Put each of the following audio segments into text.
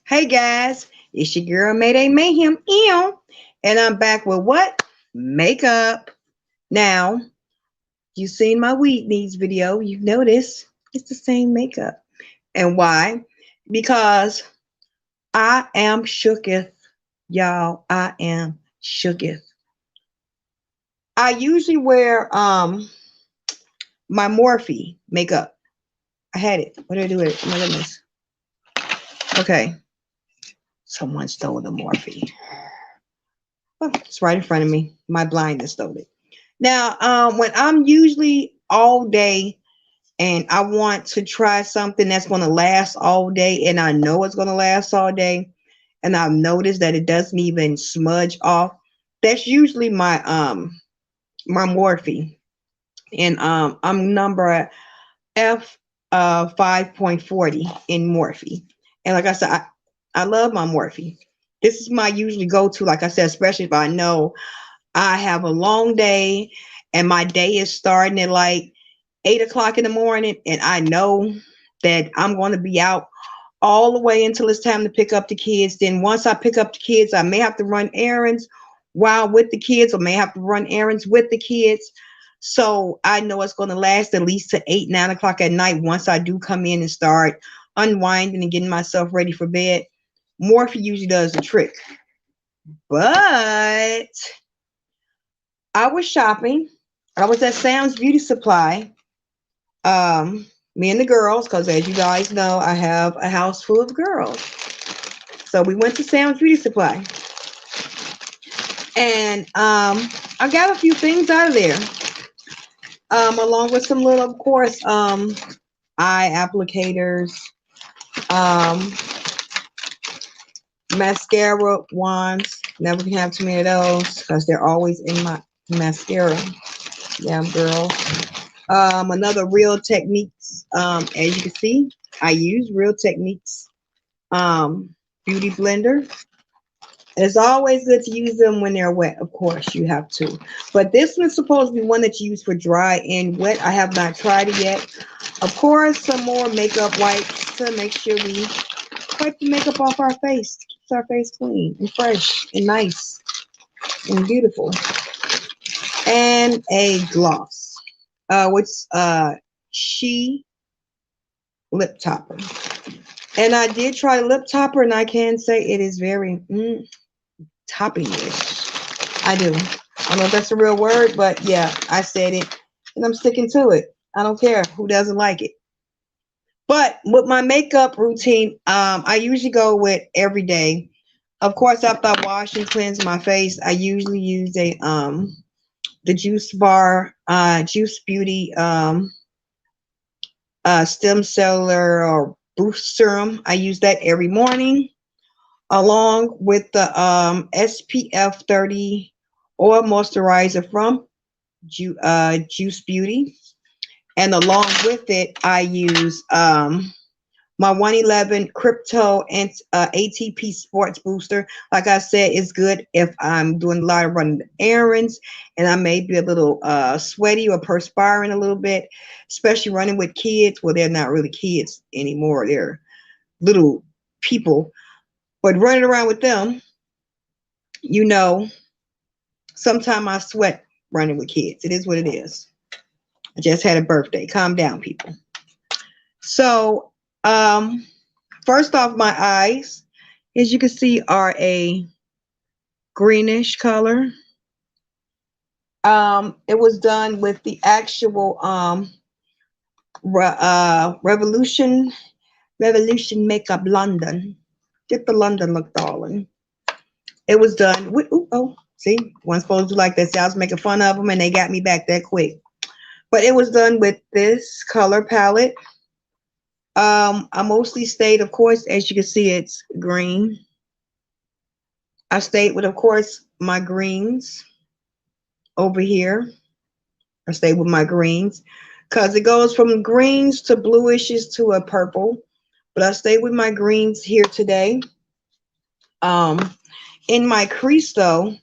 Hey guys, it's your girl Mayday Mayhem, Ew, and I'm back with what? Makeup. Now, you've seen my weed needs video. You've noticed it's the same makeup. And why? Because I am shooketh, y'all. I am shooketh. I usually wear my Morphe makeup. I had it. What did I do with it? Oh my goodness. Okay. Someone stole the Morphe. Oh, it's right in front of me. My blindness stole it. Now, when I'm usually all day and I want to try something that's going to last all day, and I know it's going to last all day, and I've noticed that it doesn't even smudge off, that's usually my Morphe, and I'm number F 5.40 in Morphe, and like I said, I love my Morphe. This is my usually go to, like I said, especially if I know I have a long day and my day is starting at like 8 o'clock in the morning, and I know that I'm going to be out all the way until it's time to pick up the kids. Then once I pick up the kids, I may have to run errands while with the kids, or may have to run errands with the kids. So I know it's going to last at least to 8, 9 o'clock at night once I do come in and start unwinding and getting myself ready for bed. Morphe usually does the trick. But I was shopping. I was at Sam's Beauty Supply. Me and the girls, because as you guys know, I have a house full of girls. So we went to Sam's Beauty Supply, and I got a few things out of there, along with some little, of course, eye applicators, um, mascara wands. Never can have too many of those because they're always in my mascara. Yeah, girl. Another Real Techniques. As you can see, I use Real Techniques beauty blender. It's always good to use them when they're wet. Of course, you have to. But this one's supposed to be one that you use for dry and wet. I have not tried it yet. Of course, some more makeup wipes to make sure we wipe the makeup off our face. Keeps our face clean and fresh and nice and beautiful. And a gloss, which she lip topper. And I did try the lip topper, and I can say it is very topping-ish. I do. I don't know if that's a real word, but yeah, I said it, and I'm sticking to it. I don't care who doesn't like it. But with my makeup routine, I usually go with every day. Of course, after I wash and cleanse my face, I usually use the Juice Bar, Juice Beauty, Stem Cellular or Boost Serum. I use that every morning, along with the SPF 30 oil moisturizer from Juice Beauty. And along with it, I use my 111 Crypto and ATP Sports Booster. Like I said, it's good if I'm doing a lot of running errands and I may be a little sweaty or perspiring a little bit, especially running with kids. Well, they're not really kids anymore. They're little people. But running around with them, you know, sometimes I sweat running with kids. It is what it is. I just had a birthday. Calm down, people. So, first off, my eyes, as you can see, are a greenish color. It was done with the actual Revolution Makeup London. Get the London look, darling. It was done with, see, one supposed to like that. See, I was making fun of them and they got me back that quick. But it was done with this color palette. I mostly stayed, of course, as you can see, it's green. I stayed with, of course, my greens over here. I stayed with my greens because it goes from greens to bluishes to a purple. But I stayed with my greens here today. In my crease, though,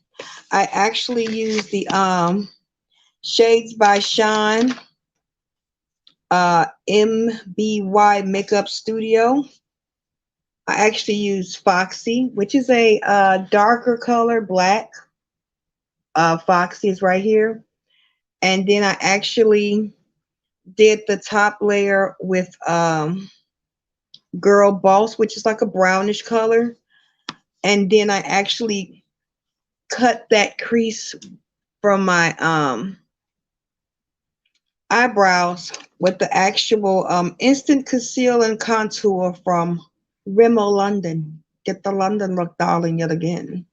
I actually used the Shades by Shine MBY Makeup Studio. I actually use Foxy, which is a darker color, black. Foxy is right here. And then I actually did the top layer with Girl Boss, which is like a brownish color. And then I actually cut that crease from my eyebrows with the actual instant conceal and contour from Rimmel London. Get the London look, darling, yet again.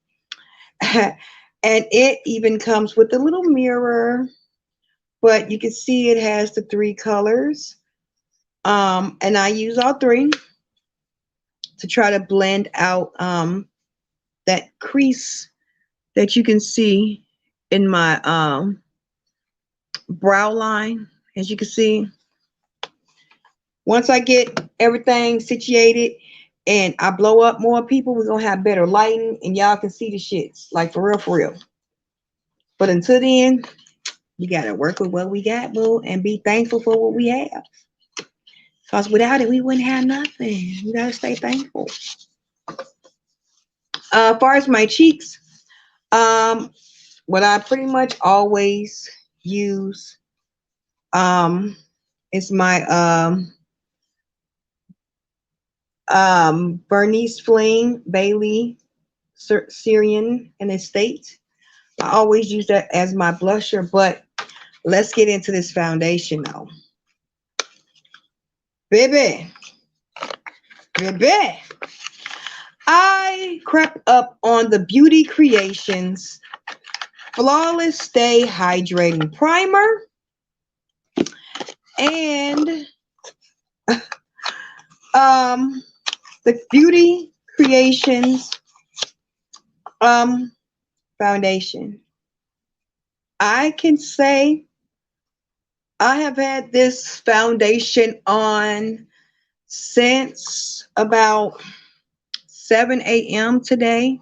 And it even comes with a little mirror, but you can see it has the three colors. And I use all three to try to blend out that crease that you can see in my brow line. As you can see, once I get everything situated and I blow up more people, we're gonna have better lighting and y'all can see the shits. Like for real, for real. But until then, you gotta work with what we got, boo, and be thankful for what we have. Because without it, we wouldn't have nothing. You gotta stay thankful. As far as my cheeks, what I pretty much always use is my Bernice Fling Bailey Syrian and Estate. I always use that as my blusher, but let's get into this foundation now. Baby, baby, I crept up on the Beauty Creations Flawless Stay Hydrating Primer and the Beauty Creations foundation. I can say I have had this foundation on since about 7 a.m. today,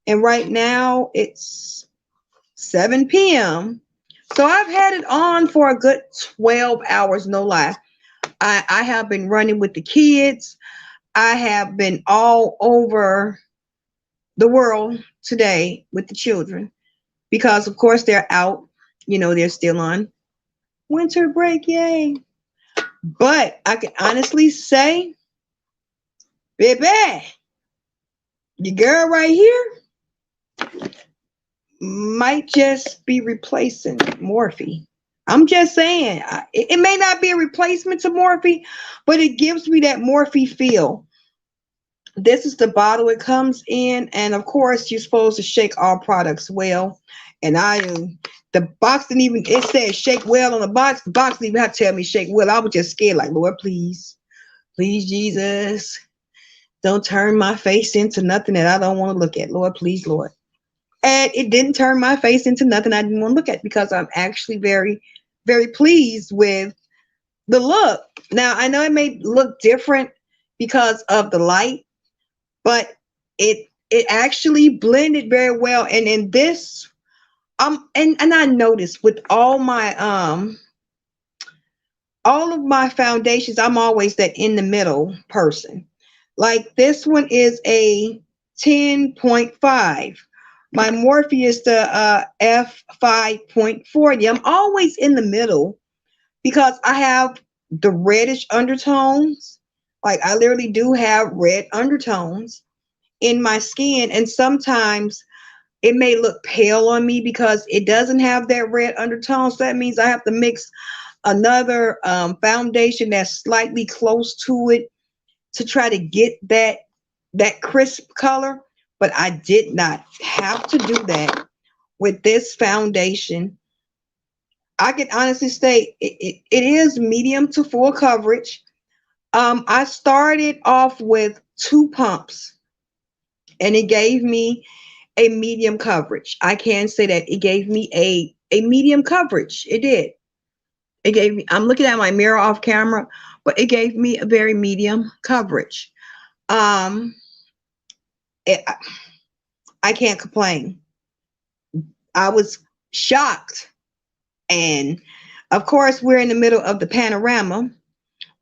and right now it's 7 p.m. So I've had it on for a good 12 hours, no lie. I have been running with the kids. I have been all over the world today with the children because, of course, they're out. You know, they're still on winter break, yay. But I can honestly say, baby, your girl right here might just be replacing Morphe. I'm just saying, it may not be a replacement to Morphe, but it gives me that Morphe feel. This is the bottle it comes in, and of course, you're supposed to shake all products well. And the box didn't even, it said shake well on the box. The box didn't even have to tell me shake well. I was just scared, like, Lord, please, please, Jesus, don't turn my face into nothing that I don't want to look at. Lord, please, Lord. And it didn't turn my face into nothing I didn't want to look at because I'm actually very, very pleased with the look. Now, I know it may look different because of the light, but it actually blended very well. And in this, and I noticed with all of my foundations, I'm always that in the middle person. Like this one is a 10.5. My Morphe is the F5.40. I'm always in the middle because I have the reddish undertones. Like I literally do have red undertones in my skin. And sometimes it may look pale on me because it doesn't have that red undertone. So that means I have to mix another foundation that's slightly close to it to try to get that crisp color. But I did not have to do that with this foundation. I can honestly say it is medium to full coverage. I started off with 2 pumps and it gave me a medium coverage. I can say that it gave me a medium coverage. It did. It gave me, I'm looking at my mirror off camera, but it gave me a very medium coverage. Um, it, I can't complain. I was shocked. And of course, we're in the middle of the panorama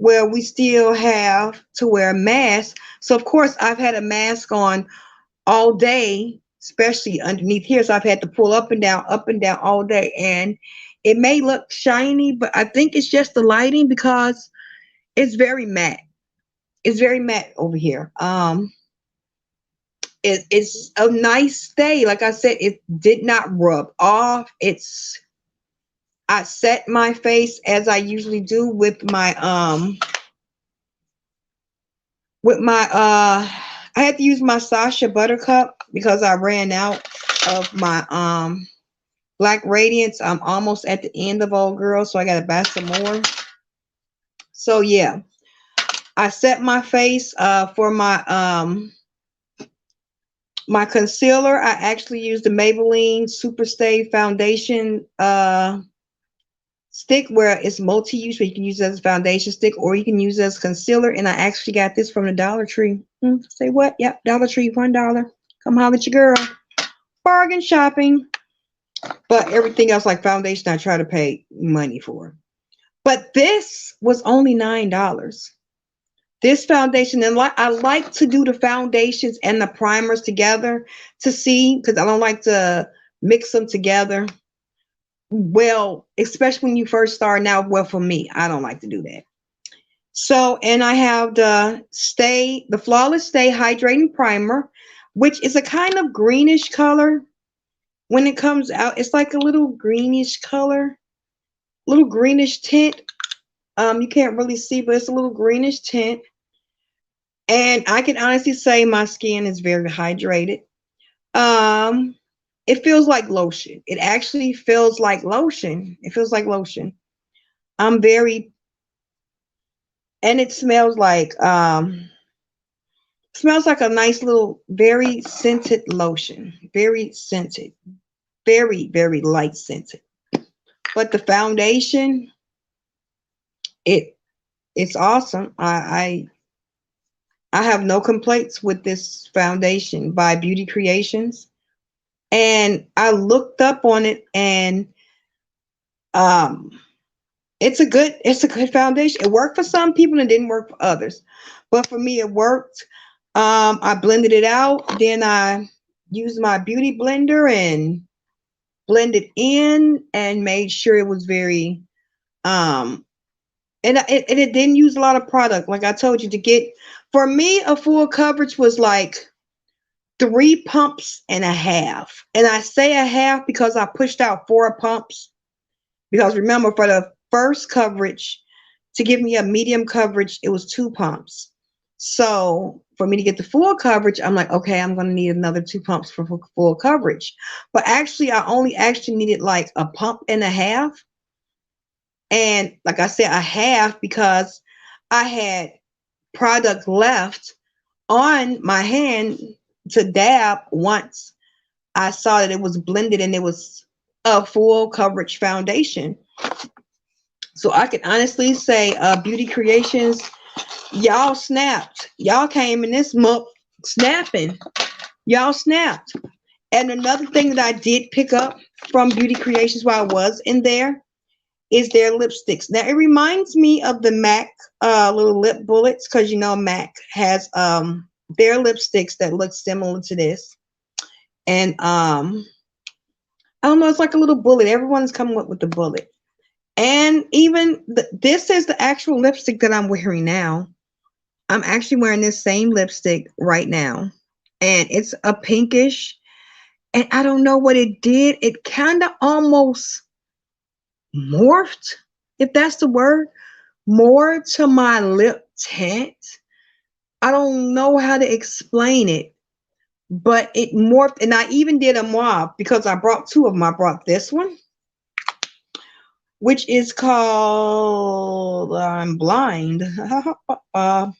where we still have to wear a mask. So of course I've had a mask on all day, especially underneath here. So I've had to pull up and down all day. And it may look shiny, but I think it's just the lighting because it's very matte. It's very matte over here. It's a nice stay. Like I said, it did not rub off. I set my face as I usually do with my I had to use my Sasha Buttercup because I ran out of my Black Radiance. I'm almost at the end of Old Girl, so I gotta buy some more. So yeah, I set my face for my concealer. I actually used the Maybelline Super Stay Foundation stick, where it's multi-use, where you can use it as a foundation stick or you can use it as concealer. And I actually got this from the Dollar Tree. Say what? Yep, Dollar Tree, $1. Come holler at your girl. Bargain shopping. But everything else like foundation I try to pay money for. But this was only $9. This foundation, and I like to do the foundations and the primers together to see, because I don't like to mix them together. Well, especially when you first start out. Well, for me, I don't like to do that. So, and I have the Flawless Stay Hydrating Primer, which is a kind of greenish color. When it comes out, it's like a little greenish color, little greenish tint. You can't really see, but it's a little greenish tint. And I can honestly say my skin is very hydrated. It feels like lotion. It actually feels like lotion. It feels like lotion. I'm very, and it smells like a nice little, very scented lotion. Very scented. Very, very light scented. But the foundation, it's awesome. I have no complaints with this foundation by Beauty Creations. And I looked up on it, and um it's a good foundation. It worked for some people and it didn't work for others. But for me it worked. I blended it out, then I used my beauty blender and blended in and made sure it was very it didn't use a lot of product. Like I told you, to get, for me, a full coverage was like 3.5 pumps. And I say a half because I pushed out 4 pumps. Because remember, for the first coverage, to give me a medium coverage, it was 2 pumps. So for me to get the full coverage, I'm like, okay, I'm going to need another 2 pumps for full coverage. But actually, I only actually needed like a pump and a half. And like I said, a half because I had product left on my hand to dab once I saw that it was blended and it was a full coverage foundation. So I can honestly say, Beauty Creations, y'all snapped. Y'all came in this month snapping. Y'all snapped. And another thing that I did pick up from Beauty Creations while I was in there is their lipsticks. Now it reminds me of the MAC little lip bullets, because you know MAC has their lipsticks that look similar to this. And I don't know, it's like a little bullet. Everyone's coming up with the bullet. And even this is the actual lipstick that I'm wearing now. I'm actually wearing this same lipstick right now. And it's a pinkish. And I don't know what it did. It kind of almost morphed, if that's the word, more to my lip tint. I don't know how to explain it, but it morphed. And I even did a mauve because I brought two of them. I brought this one, which is called, I'm blind. I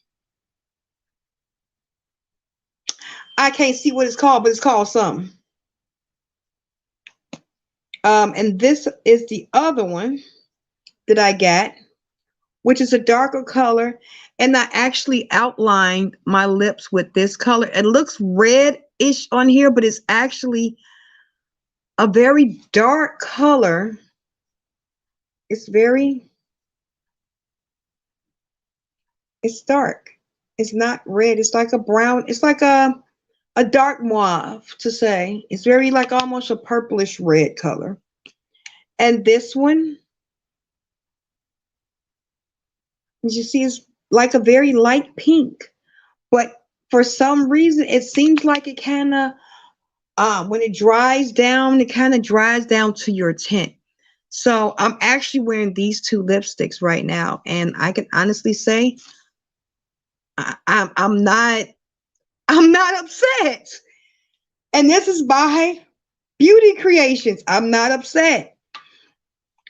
can't see what it's called, but it's called something. And this is the other one that I got, which is a darker color. And I actually outlined my lips with this color. It looks red-ish on here, but it's actually a very dark color. It's very, It's dark. It's not red. It's like a brown. It's like a dark mauve to say. It's very like almost a purplish red color. And this one, as you see, is like a very light pink. But for some reason, it seems like it kind of, when it dries down, it kind of dries down to your tint. So I'm actually wearing these two lipsticks right now, and I can honestly say I'm not upset. And this is by Beauty Creations. I'm not upset.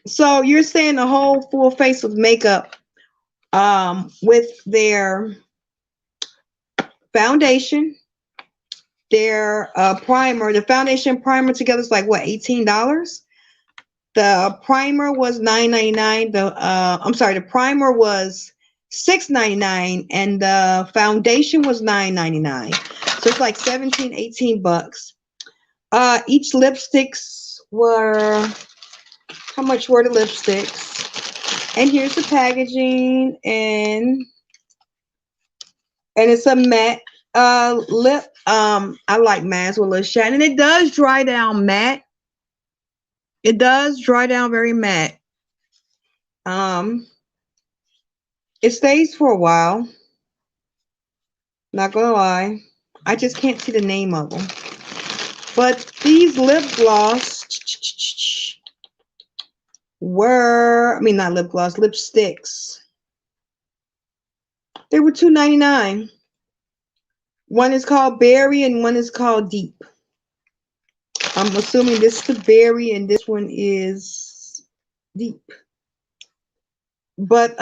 So you're saying the whole full face of makeup with their foundation, their primer. The foundation primer together is like what, $18? The primer was $9.99. I'm sorry, the primer was $6.99 and the foundation was $9.99. So it's like 17, 18 bucks. Each lipsticks were, how much were the lipsticks? And here's the packaging, and it's a matte lip. I like mattes with a little shine, and it does dry down matte. It does dry down very matte. It stays for a while. Not gonna lie, I just can't see the name of them. But these lip gloss were, I mean, not lip gloss, lipsticks. They were $2.99. One is called Berry and one is called Deep. I'm assuming this is the Berry and this one is Deep. But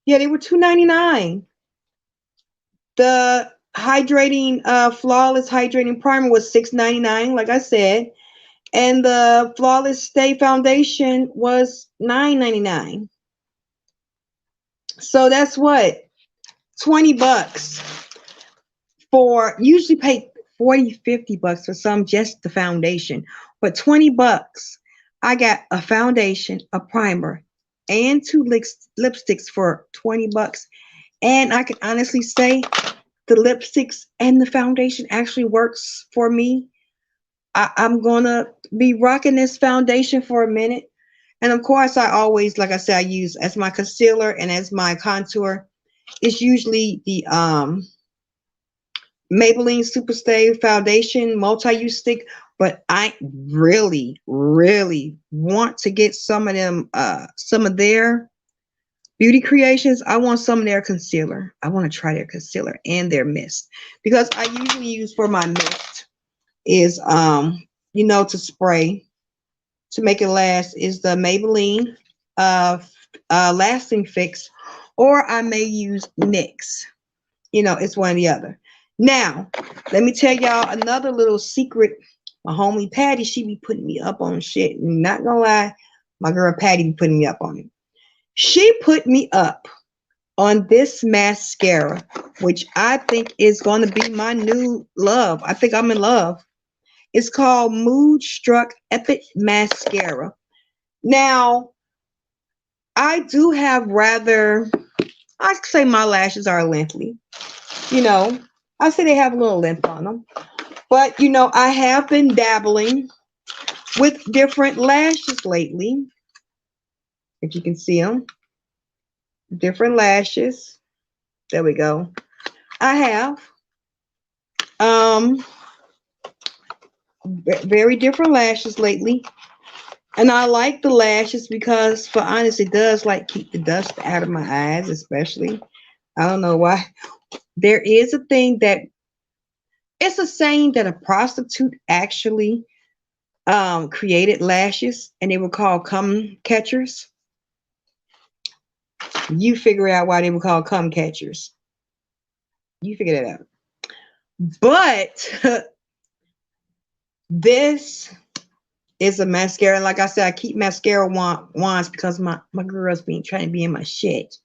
yeah, they were $2.99. The hydrating flawless hydrating primer was $6.99, like I said, and the flawless stay foundation was $9.99. So that's what, 20 bucks for, usually pay 40, 50 bucks for some, just the foundation, but 20 bucks. I got a foundation, a primer, and two lipsticks for 20 bucks. And I can honestly say the lipsticks and the foundation actually works for me. I'm gonna be rocking this foundation for a minute. And of course, I always, like I said, I use as my concealer and as my contour. It's usually the Maybelline Superstay Foundation multi-use stick. But I really, really want to get some of them, some of their Beauty Creations. I want some of their concealer. I want to try their concealer and their mist, because I usually use for my mist is you know, to spray to make it last, is the Maybelline Lasting Fix, or I may use NYX. You know, it's one or the other. Now, let me tell y'all another little secret. My homie Patty, she be putting me up on shit. Not gonna lie, my girl Patty be putting me up on it. She put me up on this mascara, which I think is going to be my new love. I think I'm in love. It's called Mood Struck Epic Mascara. Now, I do have rather, I'd say my lashes are lengthy. You know, I say they have a little length on them. But, you know, I have been dabbling with different lashes lately. If you can see them. Different lashes. There we go. I have very different lashes lately. And I like the lashes because, for honest, it does like keep the dust out of my eyes, especially. I don't know why. There is a thing that, it's a saying that a prostitute actually created lashes, and they were called cum catchers. You figure out why they were called cum catchers. You figure that out. But this is a mascara. Like I said, I keep mascara wands because my girls be trying to be in my shit.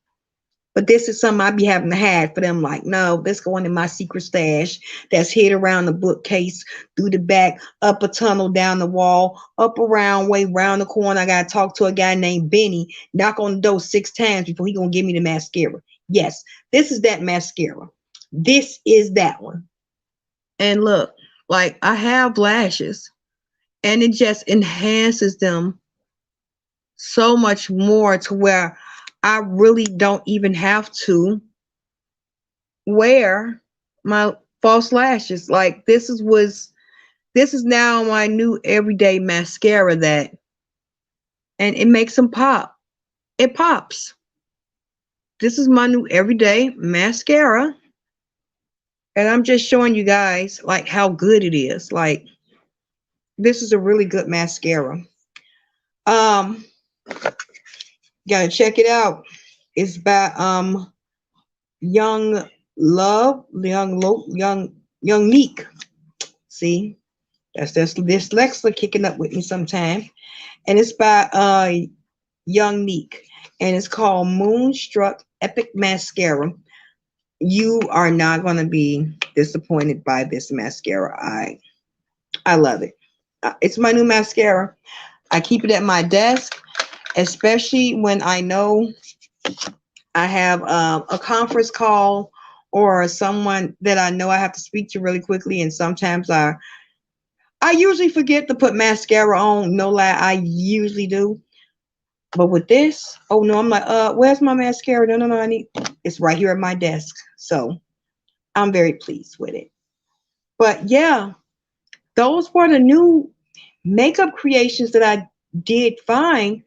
But this is something I be having to hide for them. Like, no, this going in my secret stash that's hid around the bookcase, through the back, up a tunnel, down the wall, up around, way round the corner. I got to talk to a guy named Benny, knock on the door 6 times before he going to give me the mascara. Yes, this is that mascara. This is that one. And look, like I have lashes and it just enhances them so much more to where I really don't even have to wear my false lashes. Like this is now my new everyday mascara that, and it makes them pop. It pops. This is my new everyday mascara, and I'm just showing you guys like how good it is. Like this is a really good mascara. Um, gotta check it out. It's by Young Love, Young Neek. See, that's dyslexia kicking up with me sometimes. And it's by Young Neek, and it's called Moonstruck Epic Mascara. You are not going to be disappointed by this mascara. I love it. It's my new mascara. I keep it at my desk, especially when I know I have a conference call or someone that I know I have to speak to really quickly, and sometimes I usually forget to put mascara on. No lie, I usually do. But with this, oh no, I'm like, where's my mascara? No, no, no, I need it's right here at my desk. So I'm very pleased with it. But yeah, those were the new makeup creations that I did find.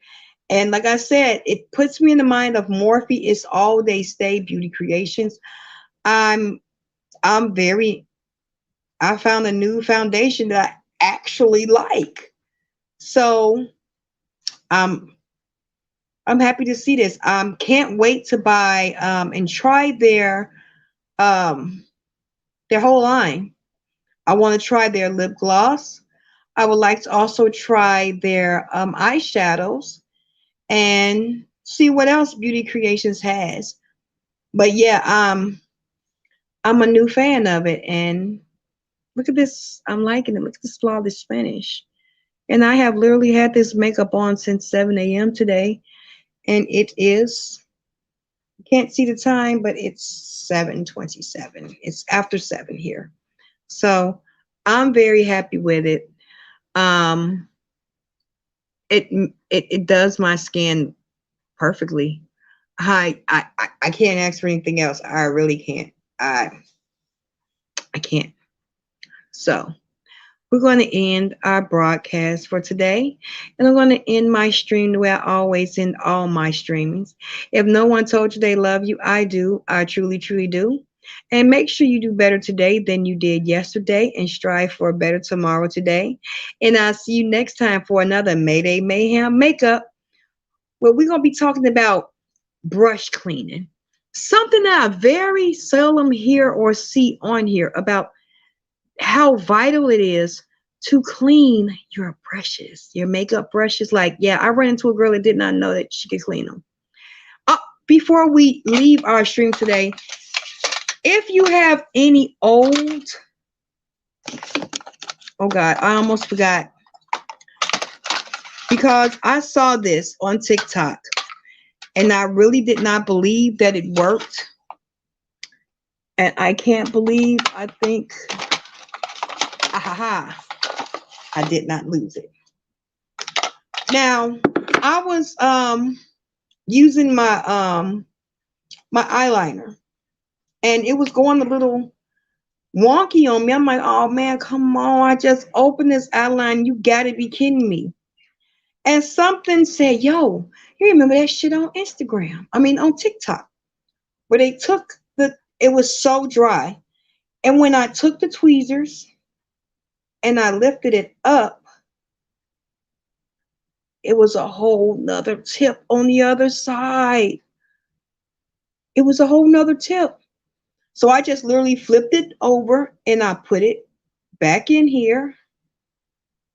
And like I said, it puts me in the mind of Morphe. It's all day stay beauty creations. I'm I'm very I found a new foundation that I actually like. So I'm I'm happy to see this. Can't wait to buy and try um their whole line. I want to try their lip gloss. I would like to also try their eyeshadows and see what else Beauty Creations has. But yeah, I'm a new fan of it, and look at this. I'm liking it. Look at this flawless finish. And I have literally had this makeup on since 7 a.m. today, and it is, can't see the time, but it's 7:27. It's after 7 here. So I'm very happy with it. Um, it does my skin perfectly. I can't ask for anything else. I really can't. I can't. So we're going to end our broadcast for today, and I'm going to end my stream the way I always end all my streamings. If no one told you they love you, I do. I truly, truly do. And make sure you do better today than you did yesterday, and strive for a better tomorrow today. And I'll see you next time for another Mayday Mayhem Makeup, where we're going to be talking about brush cleaning. Something that I very seldom hear or see on here about how vital it is to clean your brushes, your makeup brushes. Like, yeah, I ran into a girl that did not know that she could clean them. Before we leave our stream today, if you have any old, oh God, I almost forgot, because I saw this on TikTok and I really did not believe that it worked. And I can't believe, I think, I did not lose it. Now, I was using my eyeliner, and it was going a little wonky on me. I'm like, oh man, come on. I just opened this eyeliner. You gotta be kidding me. And something said, yo, you remember that shit on Instagram? I mean on TikTok. Where they took it was so dry. And when I took the tweezers and I lifted it up, it was a whole nother tip on the other side. It was a whole nother tip. So I just literally flipped it over and I put it back in here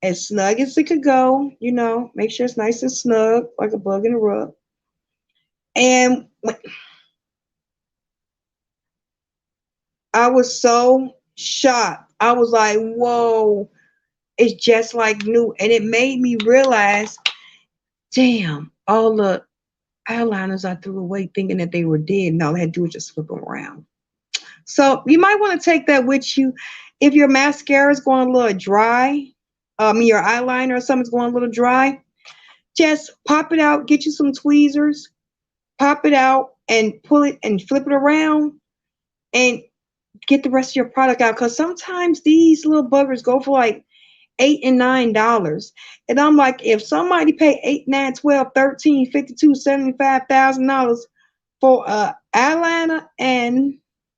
as snug as it could go, make sure it's nice and snug, like a bug in a rug. And I was so shocked. I was like, whoa, it's just like new. And it made me realize, damn, all the eyeliners I threw away thinking that they were dead, and all I had to do was just flip them around. So you might want to take that with you. If your mascara is going a little dry, your eyeliner or something's going a little dry, just pop it out, get you some tweezers, pop it out and pull it and flip it around and get the rest of your product out. Because sometimes these little buggers go for like $8 and $9. And I'm like, if somebody pay 8, 9, 12, 13, 52, $75,000 for a eyeliner and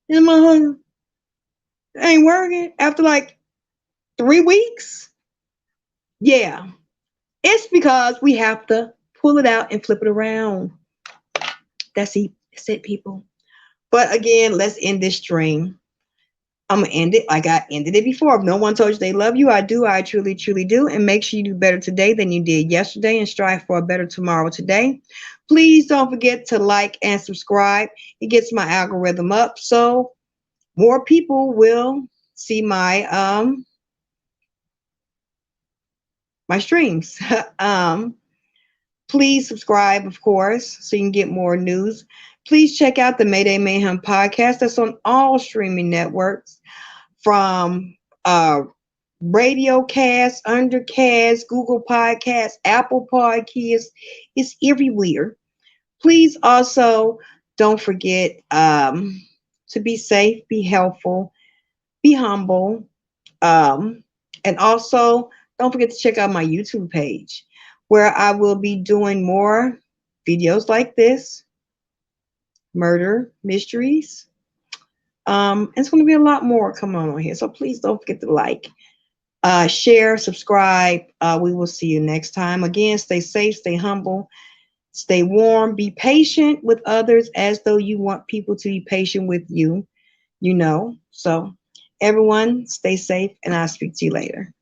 my ain't working after like 3 weeks, yeah, it's because we have to pull it out and flip it around. That's it, people. But again, let's end this stream. I'm gonna end it like I ended it before. If no one told you they love you, I do. I truly, truly do. And make sure you do better today than you did yesterday and strive for a better tomorrow today. Please don't forget to like and subscribe. It gets my algorithm up so more people will see my streams. Please subscribe, of course, so you can get more news. Please check out the Mayday Mayhem podcast. That's on all streaming networks from Radio Cast, Undercast, Google Podcasts, Apple Podcasts. It's everywhere. Please also don't forget to be safe, be helpful, be humble. And also, don't forget to check out my YouTube page where I will be doing more videos like this, murder mysteries. It's going to be a lot more coming on here. So please don't forget to like, share, subscribe. We will see you next time. Again, stay safe, stay humble, stay warm, be patient with others as though you want people to be patient with you, So everyone stay safe and I'll speak to you later.